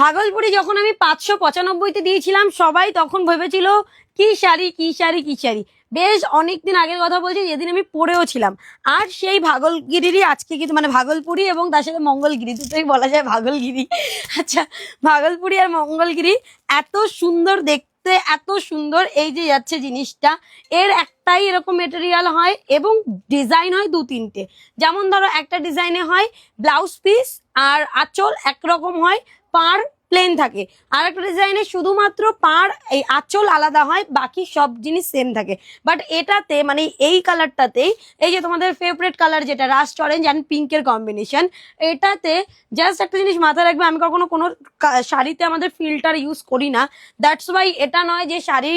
ভাগলপুরি যখন আমি 595-তে দিয়েছিলাম সবাই তখন ভেবেছিল কি শাড়ি কি শাড়ি কি শাড়ি। বেশ অনেকদিন আগের কথা বলছি, যেদিন আমি পড়েও ছিলাম। আর সেই ভাগলগিরিরই আজকে কিন্তু মানে ভাগলপুরি এবং তার সাথে মঙ্গলগিরি দুটোই বলা যায় ভাগলগিরি। আচ্ছা, ভাগলপুরি আর মঙ্গলগিরি এত সুন্দর দেখতে, এত সুন্দর। এই যে যাচ্ছে জিনিসটা, এর একটাই এরকম মেটেরিয়াল হয় এবং ডিজাইন হয় 2-3টে। যেমন ধরো একটা ডিজাইনে হয় ব্লাউজ পিস আর আঁচল একরকম হয়, পাড় প্লেন থাকে। আর একটা ডিজাইনে শুধুমাত্র পাড় এই আঁচল আলাদা হয়, বাকি সব জিনিস সেম থাকে। বাট এটাতে মানে এই কালারটাতেই, এই যে তোমাদের ফেভারিট কালার যেটা রাস্ট অরেঞ্জ অ্যান্ড পিঙ্কের কম্বিনেশন, এটাতে জাস্ট একটা জিনিস মাথায় রাখবে, আমি কখনো কোনো শাড়িতে আমাদের ফিল্টার ইউজ করি না। দ্যাটস ওয়াই এটা নয় যে শাড়ি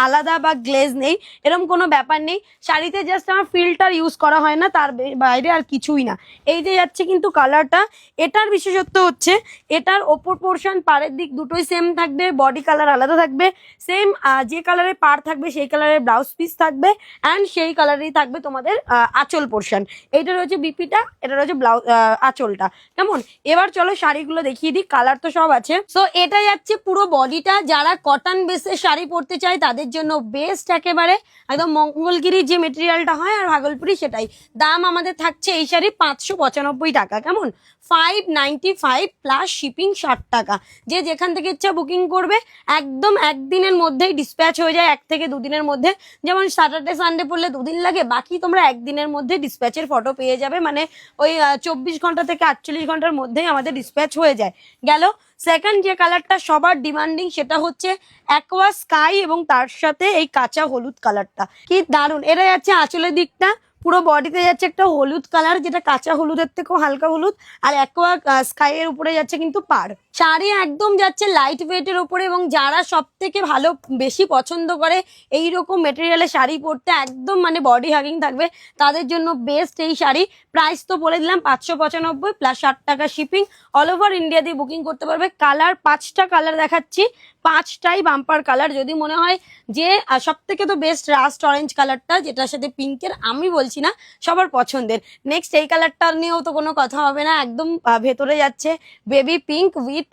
আলাদা বা গ্লেজ নেই, এরকম কোনো ব্যাপার নেই। শাড়িতে জাস্ট আমার ফিল্টার ইউজ করা হয় না, তার বাইরে আর কিছুই না। এই যে যাচ্ছে কিন্তু কালারটা, এটার বিশেষত্ব হচ্ছে এটার ওপর পোর্শন পাড়ের দিক দুটোই সেম থাকবে, বডি কালার আলাদা থাকবে, সেম যে কালারের পাড় থাকবে সেই কালারের ব্লাউজ পিস থাকবে, অ্যান্ড সেই কালারেই থাকবে তোমাদের আঁচল পোর্শন। এইটা রয়েছে বিপিটা, এটা রয়েছে ব্লাউজ আঁচলটা। কেমন? এবার চলো শাড়িগুলো দেখিয়ে দিই, কালার তো সব আছে। সো এটা যাচ্ছে পুরো বডিটা। যারা কটন বেসে শাড়ি পরতে চায় তাদের জন্য বেস্ট একেবারে, একদম মঙ্গলগিরির যে মেটেরিয়ালটা হয় আর ভাগলপুরি সেটাই। দাম আমাদের থাকছে এই শাড়ি 595 টাকা। কেমন? 595 প্লাস শিপিং 60 টাকা। যে যেখান থেকে ইচ্ছা বুকিং করবে, একদম একদিনের মধ্যেই ডিসপ্যাচ হয়ে যায়, 1 থেকে 2 দিনের মধ্যে। যেমন স্যাটারডে সানডে পড়লে 2 দিন লাগে, বাকি তোমরা একদিনের মধ্যে ডিসপ্যাচের ফটো পেয়ে যাবে। মানে ওই 24 ঘন্টা থেকে 48 ঘন্টার মধ্যেই আমাদের ডিসপ্যাচ হয়ে যায়। গেল সেকেন্ড যে কালারটা সবার ডিমান্ডিং, সেটা হচ্ছে অ্যাকোয়া স্কাই এবং তার সাথে এই কাঁচা হলুদ কালারটা। কি দারুণ! এটা যাচ্ছে আঁচলের দিকটা, পুরো বডিতে যাচ্ছে একটা হলুদ কালার, যেটা কাঁচা হলুদের থেকেও হালকা হলুদ, আর অ্যাকোয়া স্কাই এর উপরে যাচ্ছে কিন্তু পাড়। শাড়ি একদম যাচ্ছে লাইট ওয়েটের উপরে, এবং যারা সব থেকে ভালো বেশি পছন্দ করে এইরকম মেটেরিয়ালের শাড়ি পরতে, একদম মানে বডি হাগিং থাকবে, তাদের জন্য বেস্ট এই শাড়ি। প্রাইস তো বলে দিলাম 595 প্লাস 60 টাকা শিপিং। অল ওভার ইন্ডিয়া দিয়ে বুকিং করতে পারবে। কালার 5টা কালার দেখাচ্ছি, 5টাই বাম্পার কালার। যদি মনে হয় যে সব থেকে তো বেস্ট রাস্ট অরেঞ্জ কালারটা, যেটার সাথে পিঙ্কের, আমি বলছি না, সবার পছন্দের। নেক্সট এই কালারটা নিয়েও তো কোনো কথা হবে না, একদম ভেতরে যাচ্ছে বেবি পিঙ্ক উইথ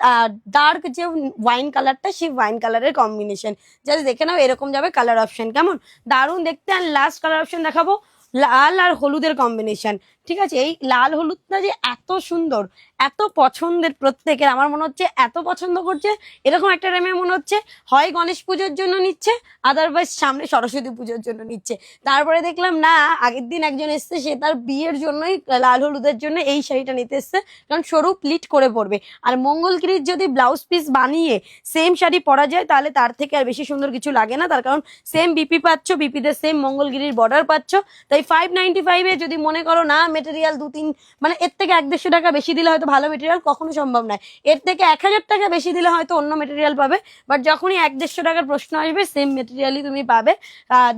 ডার্ক যে ওয়াইন কালারটা, সেই ওয়াইন কালারের কম্বিনেশন। জাস্ট দেখে নাও, এরকম যাবে কালার অপশন। কেমন দারুণ দেখতে। আর লাস্ট কালার অপশন দেখাবো, লাল আর হলুদের কম্বিনেশন। ঠিক আছে, এই লাল হলুদটা যে এত সুন্দর, এত পছন্দের প্রত্যেকের, আমার মনে হচ্ছে এত পছন্দ করছে। এরকম একটা টাইমে মনে হচ্ছে হয় গণেশ পুজোর জন্য নিচ্ছে, আদারওয়াইজ সামনে সরস্বতী পুজোর জন্য নিচ্ছে। তারপরে দেখলাম না, আগের দিন একজন এসছে, সে তার বিয়ের জন্যই লাল হলুদের জন্য এই শাড়িটা নিতে এসছে, কারণ সরু প্লিট করে পরবে। আর মঙ্গলগিরির যদি ব্লাউজ পিস বানিয়ে সেম শাড়ি পরা যায়, তাহলে তার থেকে আর বেশি সুন্দর কিছু লাগে না। তার কারণ সেম বিপি পাচ্ছ, বিপিতে সেম মঙ্গলগিরির বর্ডার পাচ্ছ। তাই 595-এ যদি মনে করো না মেটেরিয়াল 2-3 মানে এর থেকে 150 টাকা বেশি দিলে হয়তো ভালো মেটেরিয়াল কখনো সম্ভব নয়, এর থেকে 1000 টাকা বেশি দিলে হয়তো অন্য মেটেরিয়াল পাবে। বাট যখনই 150 টাকার প্রশ্ন আসবে, সেম মেটেরিয়ালই তুমি পাবে।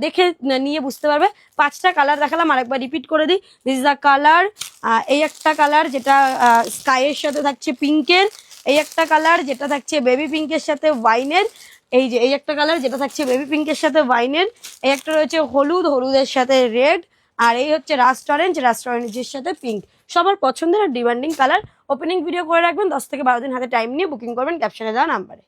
দেখে নিয়ে বুঝতে পারবে। 5টা কালার দেখালাম, আরেকবার রিপিট করে দিই। This is the colour. এই একটা কালার যেটা স্কাইয়ের সাথে থাকছে পিঙ্কের, এই একটা কালার যেটা থাকছে বেবি পিঙ্কের সাথে ওয়াইনের, এই যে এই একটা কালার যেটা থাকছে বেবি পিঙ্কের সাথে ওয়াইনের, এই একটা রয়েছে হলুদ, হলুদের সাথে রেড, আর এই হচ্ছে রাস্ট অরেঞ্জ, রাস্ট অরেঞ্জের সাথে পিঙ্ক। সবার পছন্দের আর ডিমান্ডিং কালার। ওপেনিং ভিডিও করে রাখবেন, 10 থেকে 12 দিন হাতে টাইম নিয়ে বুকিং করবেন ক্যাপশনে দেওয়া নাম্বারে।